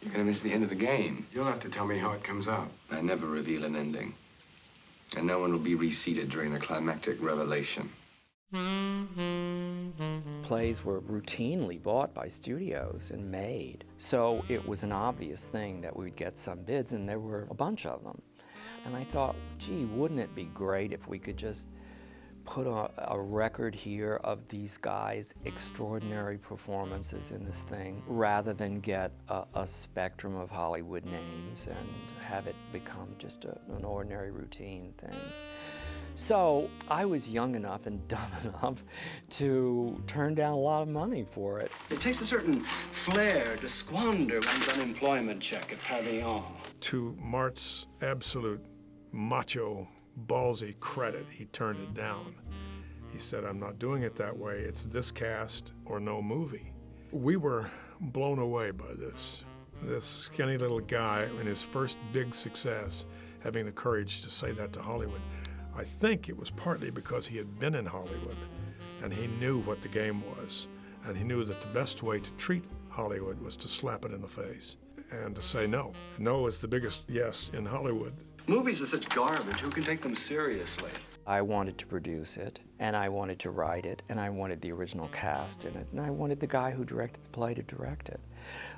You're gonna miss the end of the game. You'll have to tell me how it comes out. I never reveal an ending. And no one will be reseated during the climactic revelation. Plays were routinely bought by studios and made. So it was an obvious thing that we'd get some bids, and there were a bunch of them. And I thought, gee, wouldn't it be great if we could just put a record here of these guys' extraordinary performances in this thing, rather than get a spectrum of Hollywood names and have it become just an ordinary routine thing. So I was young enough and dumb enough to turn down a lot of money for it. It takes a certain flair to squander one's unemployment check at Pavillon. To Mart's absolute macho, ballsy credit, he turned it down. He said, I'm not doing it that way. It's this cast or no movie. We were blown away by this. This skinny little guy in his first big success having the courage to say that to Hollywood. I think it was partly because he had been in Hollywood and he knew what the game was, and he knew that the best way to treat Hollywood was to slap it in the face and to say no. No is the biggest yes in Hollywood. Movies are such garbage, who can take them seriously? I wanted to produce it, and I wanted to write it, and I wanted the original cast in it, and I wanted the guy who directed the play to direct it.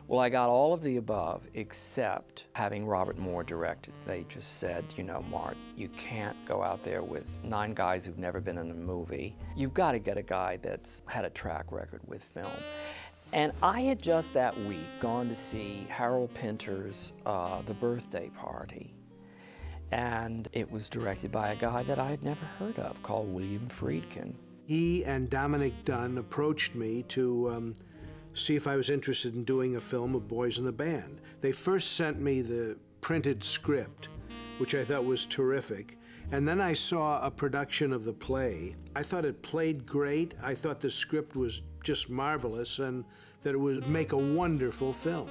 Well, I got all of the above, except having Robert Moore direct it. They just said, you know, Mart, you can't go out there with 9 guys who've never been in a movie. You've got to get a guy that's had a track record with film. And I had just that week gone to see Harold Pinter's The Birthday Party. And it was directed by a guy that I had never heard of, called William Friedkin. He and Dominic Dunn approached me to see if I was interested in doing a film of Boys in the Band. They first sent me the printed script, which I thought was terrific. And then I saw a production of the play. I thought it played great. I thought the script was just marvelous and that it would make a wonderful film.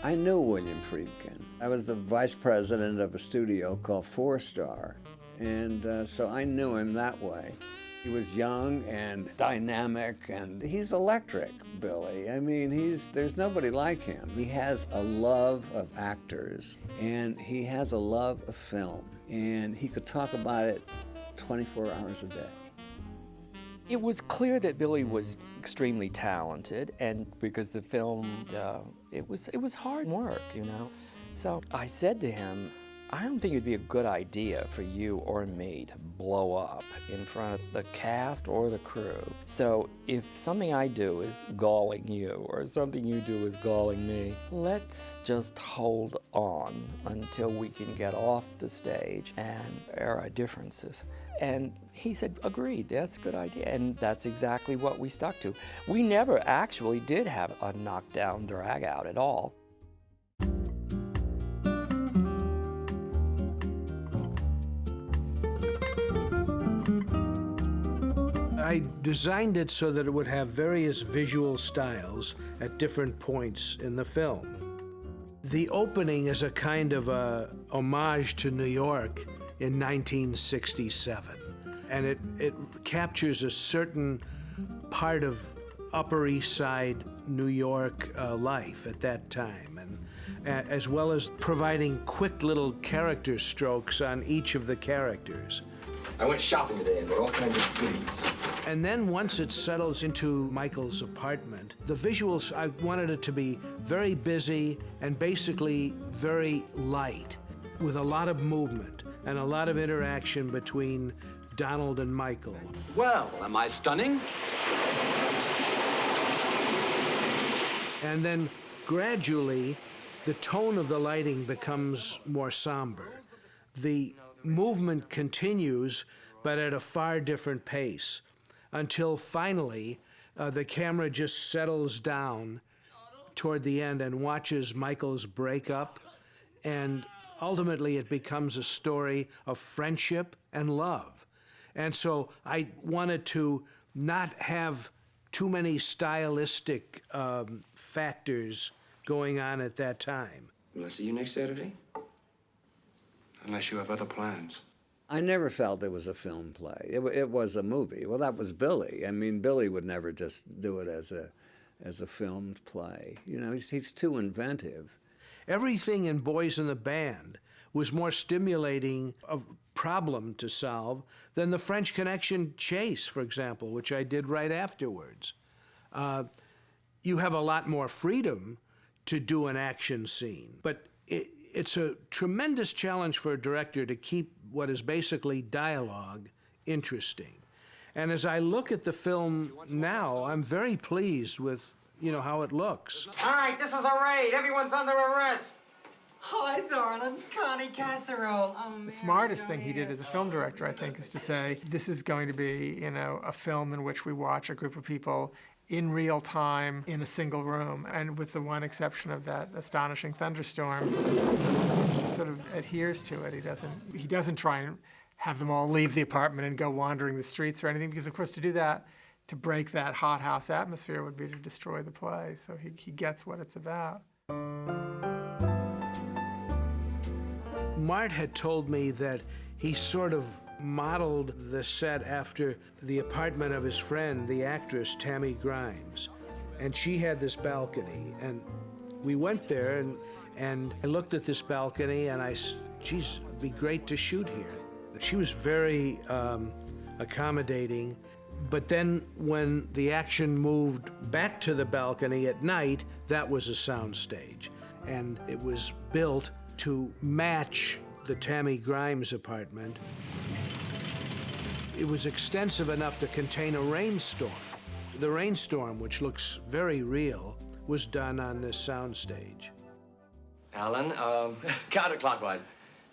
I knew William Friedkin. I was the vice president of a studio called Four Star, and so I knew him that way. He was young and dynamic, and he's electric, Billy. I mean, there's nobody like him. He has a love of actors, and he has a love of film, and he could talk about it 24 hours a day. It was clear that Billy was extremely talented, and because the film, it was hard work, you know. So I said to him, I don't think it'd be a good idea for you or me to blow up in front of the cast or the crew. So if something I do is galling you or something you do is galling me, let's just hold on until we can get off the stage and air our differences. And he said, agreed, that's a good idea. And that's exactly what we stuck to. We never actually did have a knockdown drag out at all. I designed it so that it would have various visual styles at different points in the film. The opening is a kind of a homage to New York in 1967. And it captures a certain part of Upper East Side New York life at that time, and as well as providing quick little character strokes on each of the characters. I went shopping today and bought all kinds of goodies. And then once it settles into Michael's apartment, the visuals, I wanted it to be very busy and basically very light, with a lot of movement and a lot of interaction between Donald and Michael. Well, am I stunning? And then gradually, the tone of the lighting becomes more somber. The movement continues, but at a far different pace, until finally, the camera just settles down toward the end and watches Michael's breakup, and ultimately it becomes a story of friendship and love. And so I wanted to not have too many stylistic factors going on at that time. Will I see you next Saturday? Unless you have other plans. I never felt it was a film play. It was a movie. Well, that was Billy. I mean, Billy would never just do it as a filmed play. You know, he's too inventive. Everything in Boys in the Band was more stimulating a problem to solve than the French Connection chase, for example, which I did right afterwards. You have a lot more freedom to do an action scene, but it's a tremendous challenge for a director to keep what is basically dialogue interesting. And as I look at the film now, I'm very pleased with, how it looks. All right, this is a raid. Everyone's under arrest. Hi, darling. Connie Casserole. Oh, the smartest thing he did as a film director, I think, is to say, this is going to be, a film in which we watch a group of people in real time in a single room. And with the one exception of that astonishing thunderstorm, sort of adheres to it. He doesn't try and have them all leave the apartment and go wandering the streets or anything, because, of course, to do that, to break that hothouse atmosphere would be to destroy the play. So he gets what it's about. Mart had told me that he sort of modeled the set after the apartment of his friend, the actress Tammy Grimes. And she had this balcony, and we went there, and I looked at this balcony, and geez, it'd be great to shoot here. She was very accommodating. But then when the action moved back to the balcony at night, that was a soundstage. And it was built to match the Tammy Grimes apartment. It was extensive enough to contain a rainstorm. The rainstorm, which looks very real, was done on this soundstage. Alan, counterclockwise.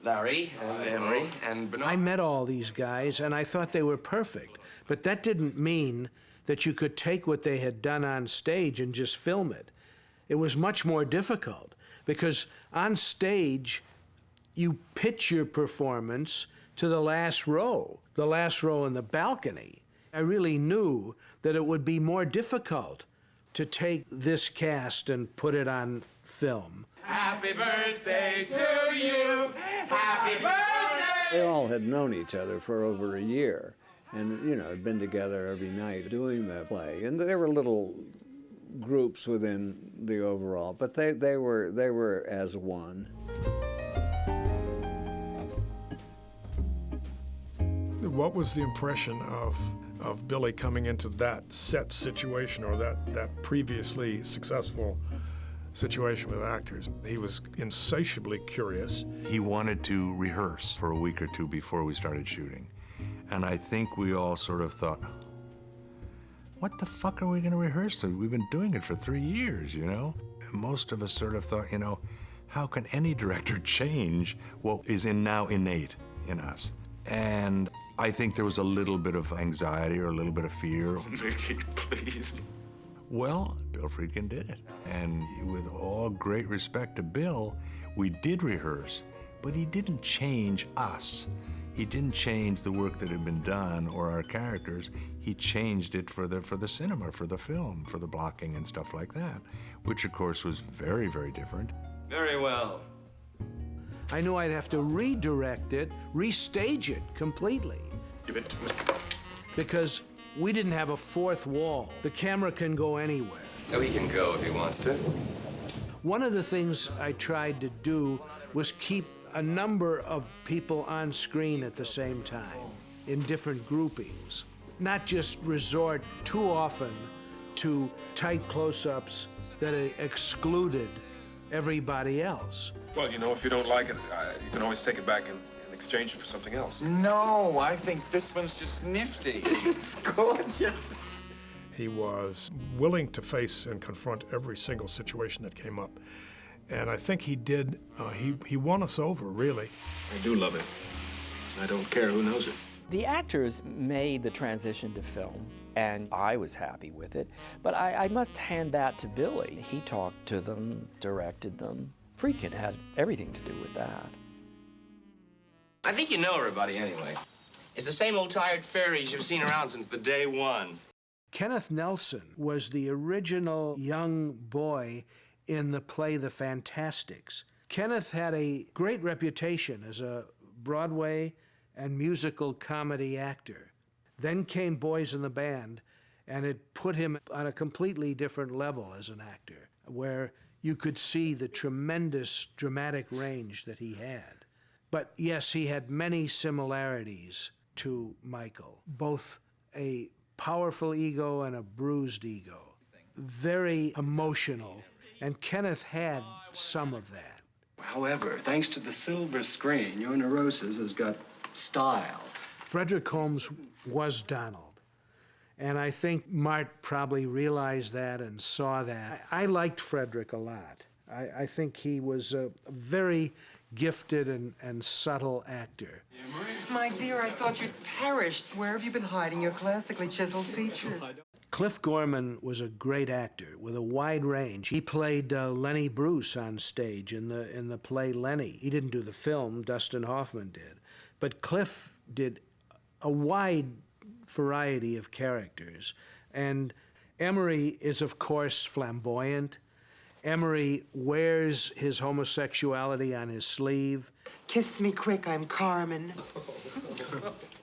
Larry, and Emery, and Bernard. I met all these guys, and I thought they were perfect. But that didn't mean that you could take what they had done on stage and just film it. It was much more difficult, because on stage, you pitch your performance to the last row in the balcony. I really knew that it would be more difficult to take this cast and put it on film. Happy birthday to you. Happy birthday. They all had known each other for over a year and, had been together every night doing the play. And there were little groups within the overall, but they were as one. What was the impression of Billy coming into that set situation, or that previously successful situation with actors? He was insatiably curious. He wanted to rehearse for a week or two before we started shooting. And I think we all sort of thought, what the fuck are we going to rehearse? We've been doing it for 3 years, And most of us sort of thought, how can any director change what is now innate in us? And I think there was a little bit of anxiety or a little bit of fear. Mickey, please. Well, Bill Friedkin did it. And with all great respect to Bill, we did rehearse, but he didn't change us. He didn't change the work that had been done or our characters. He changed it for the cinema, for the film, for the blocking and stuff like that, which of course was very, very different. Very well. I knew I'd have to redirect it, restage it completely. Give it to me. Because we didn't have a fourth wall. The camera can go anywhere. Oh, he can go if he wants to. One of the things I tried to do was keep a number of people on screen at the same time in different groupings. Not just resort too often to tight close-ups that excluded everybody else. Well, if you don't like it, you can always take it back and exchange it for something else. No, I think this one's just nifty. It's gorgeous. He was willing to face and confront every single situation that came up. And I think he did, he won us over, really. I do love it. I don't care who knows it. The actors made the transition to film, and I was happy with it. But I must hand that to Billy. He talked to them, directed them. Friedkin had everything to do with that. I think you know everybody anyway. It's the same old tired fairies you've seen around since the day one. Kenneth Nelson was the original young boy in the play The Fantastics. Kenneth had a great reputation as a Broadway and musical comedy actor. Then came Boys in the Band, and it put him on a completely different level as an actor, where you could see the tremendous dramatic range that he had. But yes, he had many similarities to Michael, both a powerful ego and a bruised ego. Very emotional, and Kenneth had some of that. However, thanks to the silver screen, your neurosis has got style. Frederick Holmes was Donald, and I think Mart probably realized that and saw that. I liked Frederick a lot. I think he was a very gifted and subtle actor. My dear, I thought you'd perished. Where have you been hiding your classically chiseled features? Cliff Gorman was a great actor with a wide range. He played Lenny Bruce on stage in the play Lenny. He didn't do the film, Dustin Hoffman did. But Cliff did a wide variety of characters. And Emery is, of course, flamboyant. Emery wears his homosexuality on his sleeve. Kiss me quick, I'm Carmen.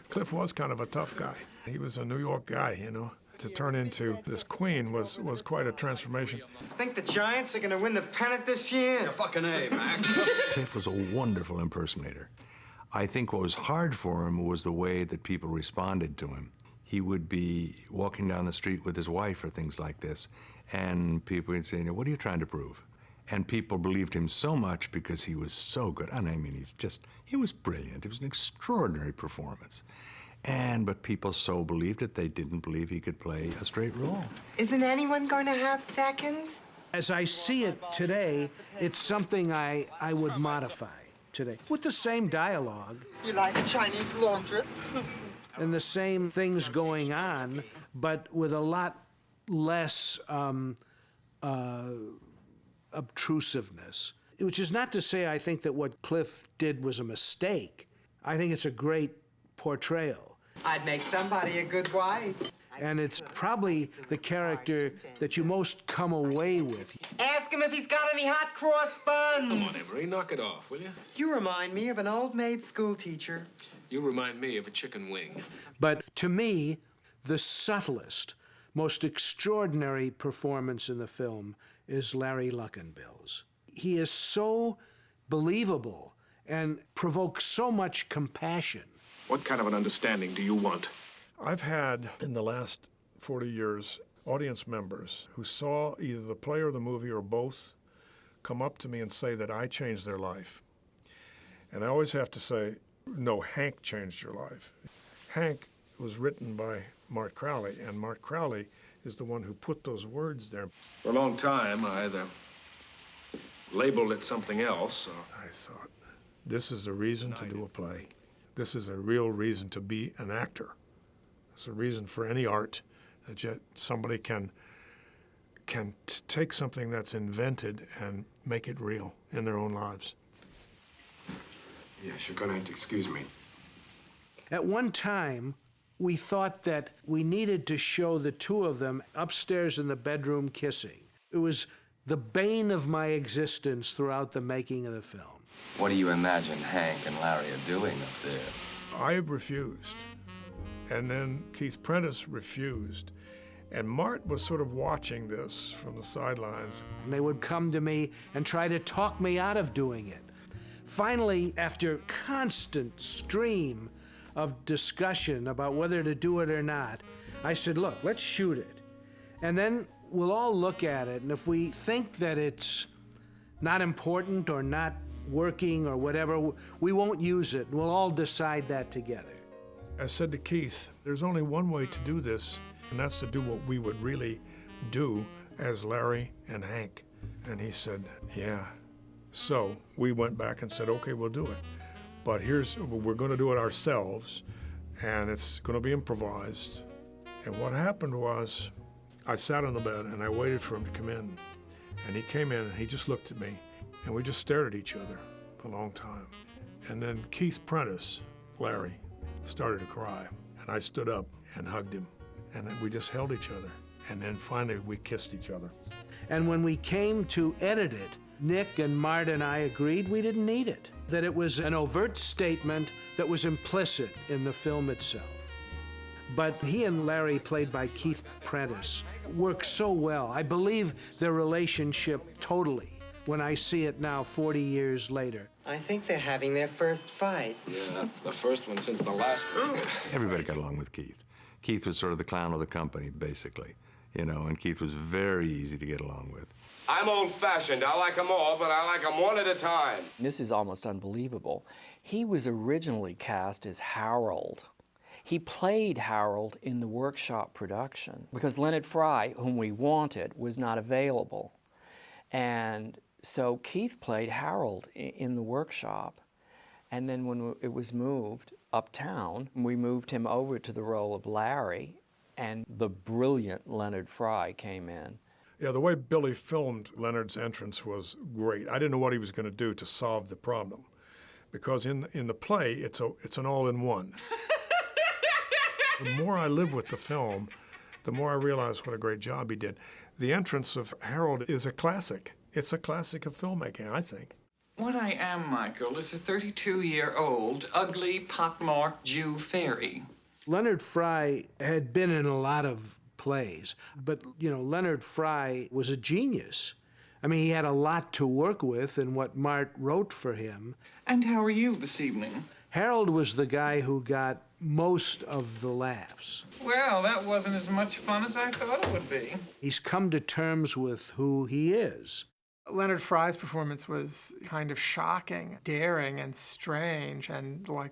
Cliff was kind of a tough guy. He was a New York guy, you know. To turn into this queen was quite a transformation. Think the Giants are gonna win the pennant this year? Yeah, fucking A, Mac. Cliff was a wonderful impersonator. I think what was hard for him was the way that people responded to him. He would be walking down the street with his wife or things like this, and people would say, "What are you trying to prove?" And people believed him so much because he was so good. And I mean, he was brilliant. It was an extraordinary performance. But people so believed it, they didn't believe he could play a straight role. Isn't anyone going to have seconds? As I see it today, it's something I would modify today, with the same dialogue. You like a Chinese laundress? And the same things going on, but with a lot less obtrusiveness. Which is not to say I think that what Cliff did was a mistake. I think it's a great portrayal. I'd make somebody a good wife. And it's probably the character that you most come away with. Ask him if he's got any hot cross buns. Come on, Emery, knock it off, will you? You remind me of an old maid school teacher. You remind me of a chicken wing. But to me, the subtlest, most extraordinary performance in the film is Larry Luckinbill's. He is so believable and provokes so much compassion. What kind of an understanding do you want? I've had, in the last 40 years, audience members who saw either the play or the movie or both come up to me and say that I changed their life. And I always have to say, no, Hank changed your life. Hank was written by Mart Crowley, and Mart Crowley is the one who put those words there. For a long time, I either labeled it something else or... I thought, this is a reason to do a play. This is a real reason to be an actor. It's a reason for any art that somebody can take something that's invented and make it real in their own lives. Yes, you're gonna have to excuse me. At one time, we thought that we needed to show the two of them upstairs in the bedroom kissing. It was the bane of my existence throughout the making of the film. What do you imagine Hank and Larry are doing up there? I refused. And then Keith Prentice refused. And Mart was sort of watching this from the sidelines. And they would come to me and try to talk me out of doing it. Finally, after constant stream of discussion about whether to do it or not, I said, look, let's shoot it. And then we'll all look at it, and if we think that it's not important or not working or whatever, we won't use it. We'll all decide that together. I said to Keith, there's only one way to do this, and that's to do what we would really do as Larry and Hank. And he said, yeah. So we went back and said, okay, we'll do it. But we're going to do it ourselves, and it's going to be improvised. And what happened was, I sat on the bed and I waited for him to come in. And he came in and he just looked at me, and we just stared at each other for a long time. And then Keith Prentice, Larry, started to cry. And I stood up and hugged him. And then we just held each other. And then finally we kissed each other. And when we came to edit it, Nick and Mart and I agreed we didn't need it, that it was an overt statement that was implicit in the film itself. But he and Larry, played by Keith Prentice, work so well. I believe their relationship totally when I see it now 40 years later. I think they're having their first fight. Yeah, the first one since the last one. Everybody got along with Keith. Keith was sort of the clown of the company, basically, you know, and Keith was very easy to get along with. I'm old-fashioned. I like them all, but I like them one at a time. This is almost unbelievable. He was originally cast as Harold. He played Harold in the workshop production because Leonard Fry, whom we wanted, was not available. And so Keith played Harold in the workshop. And then when it was moved uptown, we moved him over to the role of Larry, and the brilliant Leonard Fry came in. Yeah, the way Billy filmed Leonard's entrance was great. I didn't know what he was going to do to solve the problem, because in the play, it's an all-in-one. The more I live with the film, the more I realize what a great job he did. The entrance of Harold is a classic. It's a classic of filmmaking, I think. What I am, Michael, is a 32-year-old, ugly, pockmarked Jew fairy. Leonard Fry had been in a lot of plays, but, you know, Leonard Fry was a genius. I mean, he had a lot to work with in what Mart wrote for him. And how are you this evening? Harold was the guy who got most of the laughs. Well, that wasn't as much fun as I thought it would be. He's come to terms with who he is. Leonard Fry's performance was kind of shocking, daring, and strange, and like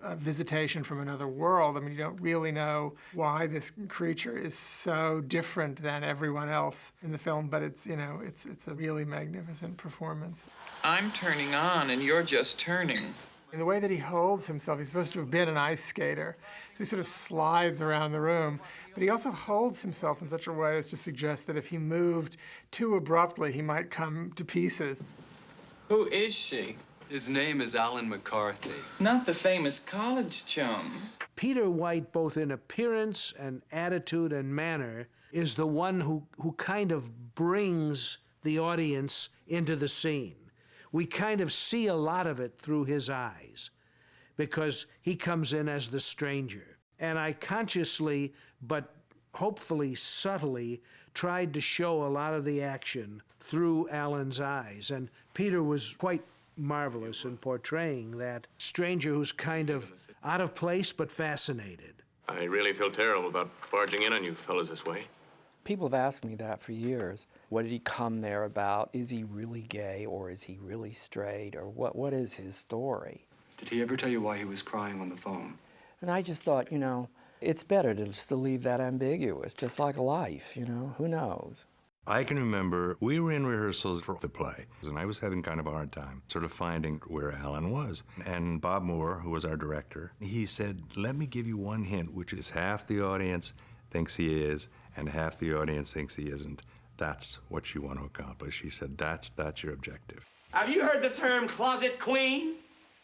a visitation from another world. I mean, you don't really know why this creature is so different than everyone else in the film, but it's, you know, it's a really magnificent performance. I'm turning on, and you're just turning. And the way that he holds himself, he's supposed to have been an ice skater, so he sort of slides around the room, but he also holds himself in such a way as to suggest that if he moved too abruptly, he might come to pieces. Who is she? His name is Alan McCarthy. Not the famous college chum. Peter White, both in appearance and attitude and manner, is the one who kind of brings the audience into the scene. We kind of see a lot of it through his eyes because he comes in as the stranger. And I consciously, but hopefully subtly, tried to show a lot of the action through Alan's eyes. And Peter was quite marvelous in portraying that stranger who's kind of out of place but fascinated. I really feel terrible about barging in on you fellas this way. People have asked me that for years. What did he come there about? Is he really gay, or is he really straight, or what is his story? Did he ever tell you why he was crying on the phone? And I just thought, you know, it's better to leave that ambiguous, just like life, you know, who knows? I can remember we were in rehearsals for the play, and I was having kind of a hard time sort of finding where Alan was. And Bob Moore, who was our director, he said, let me give you one hint, which is half the audience thinks he is, and half the audience thinks he isn't. That's what you want to accomplish. He said, that's your objective. Have you heard the term closet queen?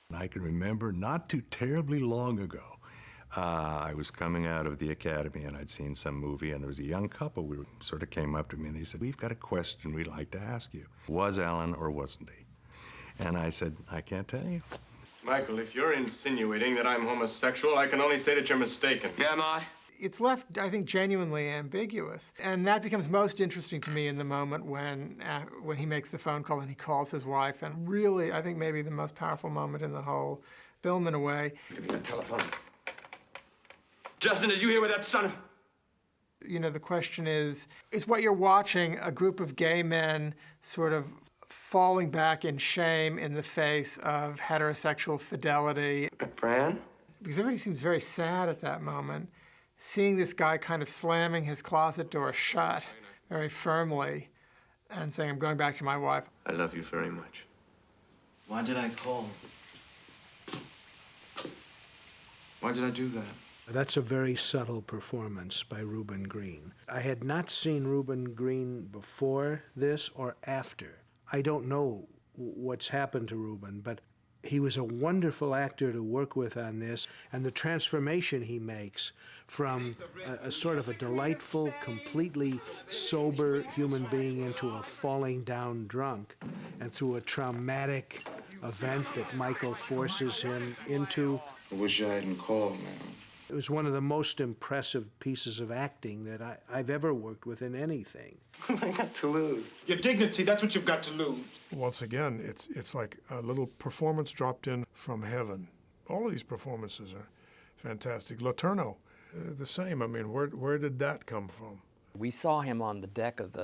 And I can remember not too terribly long ago, I was coming out of the academy and I'd seen some movie, and there was a young couple who sort of came up to me and they said, we've got a question we'd like to ask you. Was Alan or wasn't he? And I said, I can't tell you. Michael, if you're insinuating that I'm homosexual, I can only say that you're mistaken. Am I? It's left, I think, genuinely ambiguous. And that becomes most interesting to me in the moment when he makes the phone call and he calls his wife. And really, I think maybe the most powerful moment in the whole film, in a way. Give me that telephone. Justin, did you hear what that son of... You know, the question is what you're watching a group of gay men sort of falling back in shame in the face of heterosexual fidelity? Fran? Because everybody seems very sad at that moment. Seeing this guy kind of slamming his closet door shut very firmly and saying, I'm going back to my wife. I love you very much. Why did I call? Why did I do that? That's a very subtle performance by Reuben Green. I had not seen Reuben Green before this or after. I don't know what's happened to Reuben, but he was a wonderful actor to work with on this, and the transformation he makes from a sort of a delightful, completely sober human being into a falling down drunk, and through a traumatic event that Michael forces him into. I wish I hadn't called, man. was one of the most impressive pieces of acting that I've ever worked with in anything. I got to lose. Your dignity, that's what you've got to lose. Once again, it's like a little performance dropped in from heaven. All of these performances are fantastic. Letourneau, the same. I mean, where did that come from? We saw him on the deck of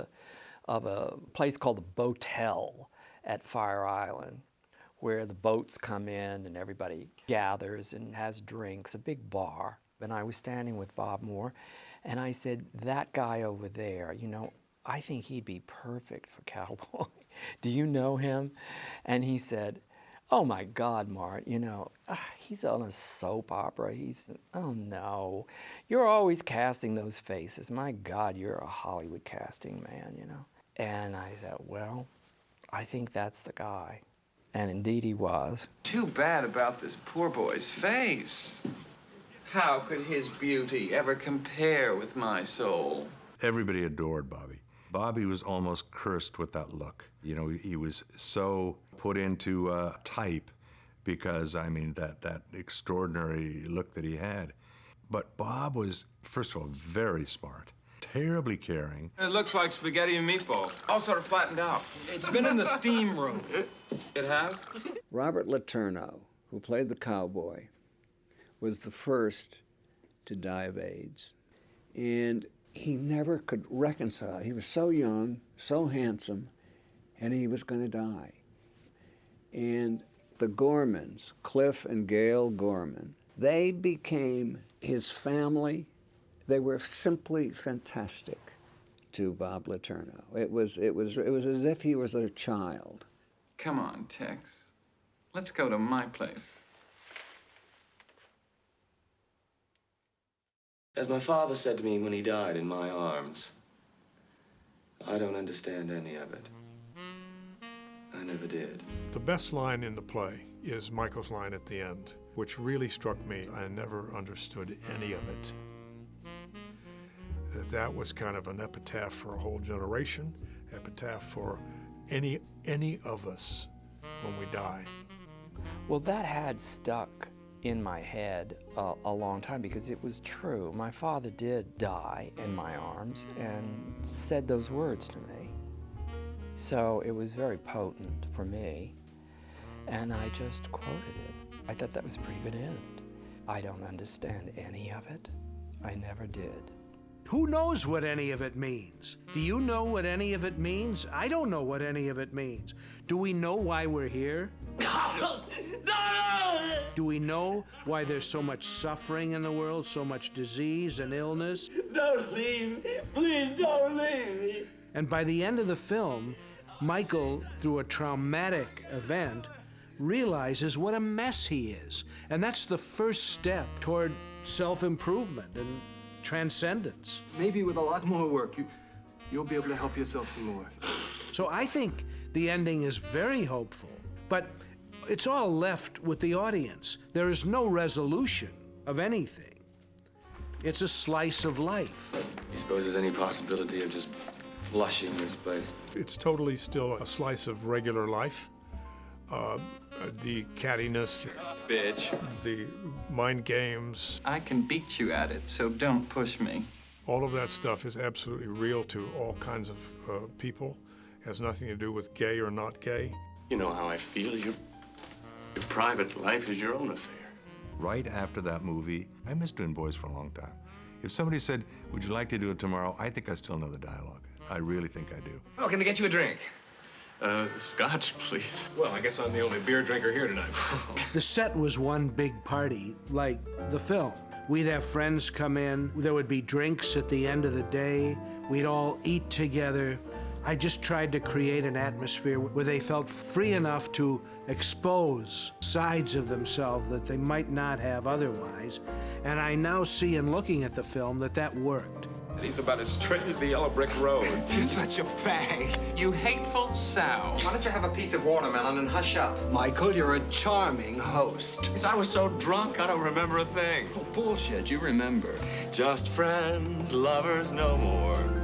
a place called the Botel at Fire Island, where the boats come in and everybody gathers and has drinks, a big bar. And I was standing with Bob Moore, and I said, that guy over there, you know, I think he'd be perfect for Cowboy. Do you know him? And he said, oh my God, Mart, you know, he's on a soap opera. Oh no, you're always casting those faces. My God, you're a Hollywood casting man, you know. And I said, well, I think that's the guy. And indeed he was. Too bad about this poor boy's face. How could his beauty ever compare with my soul? Everybody adored Bobby. Bobby was almost cursed with that look. You know, he was so put into type because, I mean, that extraordinary look that he had. But Bob was, first of all, very smart, terribly caring. It looks like spaghetti and meatballs. All sort of flattened out. It's been in the steam room. It has? Robert Letourneau, who played the cowboy, was the first to die of AIDS. And he never could reconcile. He was so young, so handsome, and he was going to die. And the Gormans, Cliff and Gail Gorman, they became his family. They were simply fantastic to Bob Letourneau. It was as if he was their child. Come on, Tex. Let's go to my place. As my father said to me when he died in my arms, I don't understand any of it. I never did. The best line in the play is Michael's line at the end, which really struck me. I never understood any of it. That was kind of an epitaph for a whole generation, epitaph for any of us when we die. Well, that had stuck in my head a long time because it was true. My father did die in my arms and said those words to me. So it was very potent for me, and I just quoted it. I thought that was a pretty good end. I don't understand any of it. I never did. Who knows what any of it means? Do you know what any of it means? I don't know what any of it means. Do we know why we're here? Do we know why there's so much suffering in the world, so much disease and illness? Don't leave me. Please don't leave me. And by the end of the film, Michael, through a traumatic event, realizes what a mess he is. And that's the first step toward self-improvement and transcendence. Maybe with a lot more work, you'll be able to help yourself some more. So I think the ending is very hopeful, but it's all left with the audience. There is no resolution of anything. It's a slice of life. Do you suppose there's any possibility of just flushing this place? It's totally still a slice of regular life. The cattiness, bitch, the mind games. I can beat you at it, so don't push me. All of that stuff is absolutely real to all kinds of people. Has nothing to do with gay or not gay. You know how I feel. Your private life is your own affair. Right after that movie, I missed doing Boys for a long time. If somebody said, would you like to do it tomorrow? I think I still know the dialogue. I really think I do. Well, can I get you a drink? Scotch, please. Well, I guess I'm the only beer drinker here tonight. The set was one big party, like the film. We'd have friends come in. There would be drinks at the end of the day. We'd all eat together. I just tried to create an atmosphere where they felt free enough to expose sides of themselves that they might not have otherwise. And I now see in looking at the film that that worked. He's about as straight as the yellow brick road. You're such a fag. You hateful sow. Why don't you have a piece of watermelon and hush up? Michael, you're a charming host. Because I was so drunk, I don't remember a thing. Oh, bullshit, you remember. Just friends, lovers no more.